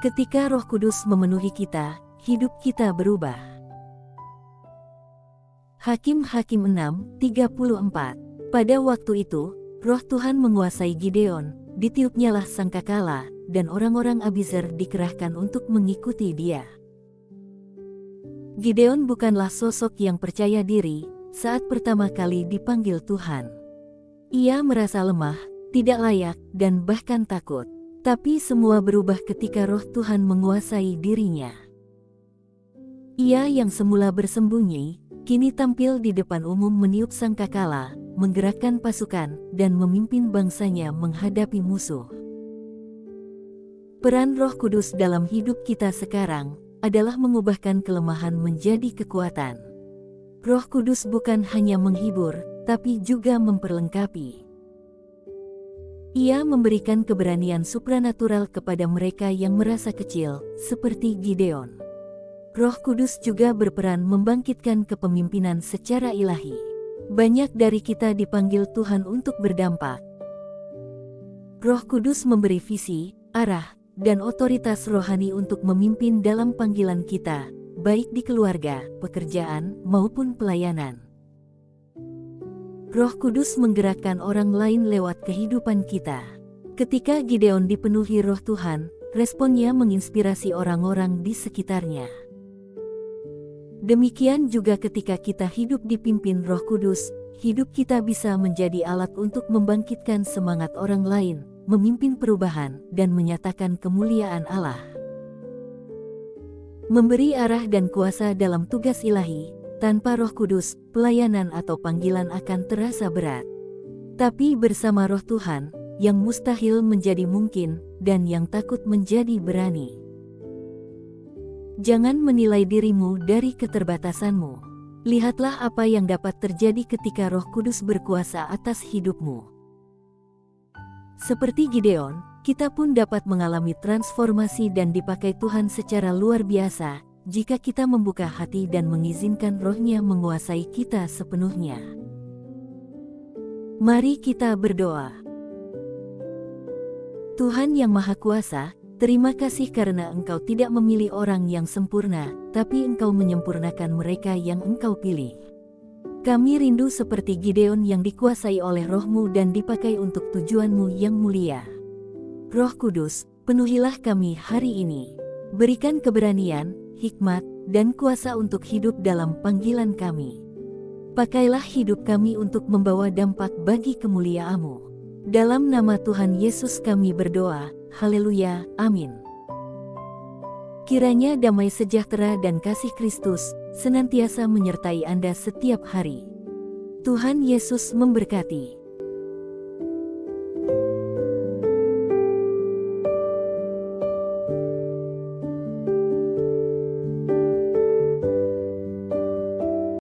Ketika Roh Kudus memenuhi kita, hidup kita berubah. Hakim-Hakim 6:34. Pada waktu itu, Roh Tuhan menguasai Gideon, ditiupnyalah sangkakala, dan orang-orang Abiezer dikerahkan untuk mengikuti dia. Gideon bukanlah sosok yang percaya diri saat pertama kali dipanggil Tuhan. Ia merasa lemah, tidak layak, dan bahkan takut. Tapi semua berubah ketika Roh Tuhan menguasai dirinya. Ia yang semula bersembunyi, kini tampil di depan umum meniup sangkakala, menggerakkan pasukan, dan memimpin bangsanya menghadapi musuh. Peran Roh Kudus dalam hidup kita sekarang adalah mengubahkan kelemahan menjadi kekuatan. Roh Kudus bukan hanya menghibur, tapi juga memperlengkapi. Ia memberikan keberanian supranatural kepada mereka yang merasa kecil, seperti Gideon. Roh Kudus juga berperan membangkitkan kepemimpinan secara ilahi. Banyak dari kita dipanggil Tuhan untuk berdampak. Roh Kudus memberi visi, arah, dan otoritas rohani untuk memimpin dalam panggilan kita, baik di keluarga, pekerjaan, maupun pelayanan. Roh Kudus menggerakkan orang lain lewat kehidupan kita. Ketika Gideon dipenuhi Roh Tuhan, responnya menginspirasi orang-orang di sekitarnya. Demikian juga ketika kita hidup dipimpin Roh Kudus, hidup kita bisa menjadi alat untuk membangkitkan semangat orang lain, memimpin perubahan, dan menyatakan kemuliaan Allah. Memberi arah dan kuasa dalam tugas ilahi. Tanpa Roh Kudus, pelayanan atau panggilan akan terasa berat. Tapi bersama Roh Tuhan, yang mustahil menjadi mungkin, dan yang takut menjadi berani. Jangan menilai dirimu dari keterbatasanmu. Lihatlah apa yang dapat terjadi ketika Roh Kudus berkuasa atas hidupmu. Seperti Gideon, kita pun dapat mengalami transformasi dan dipakai Tuhan secara luar biasa, jika kita membuka hati dan mengizinkan Roh-Nya menguasai kita sepenuhnya. Mari kita berdoa. Tuhan yang Maha Kuasa, terima kasih karena Engkau tidak memilih orang yang sempurna, tapi Engkau menyempurnakan mereka yang Engkau pilih. Kami rindu seperti Gideon yang dikuasai oleh Roh-Mu dan dipakai untuk tujuan-Mu yang mulia. Roh Kudus, penuhilah kami hari ini. Berikan keberanian, hikmat, dan kuasa untuk hidup dalam panggilan kami. Pakailah hidup kami untuk membawa dampak bagi kemuliaan-Mu. Dalam nama Tuhan Yesus kami berdoa, haleluya, amin. Kiranya damai sejahtera dan kasih Kristus senantiasa menyertai Anda setiap hari. Tuhan Yesus memberkati.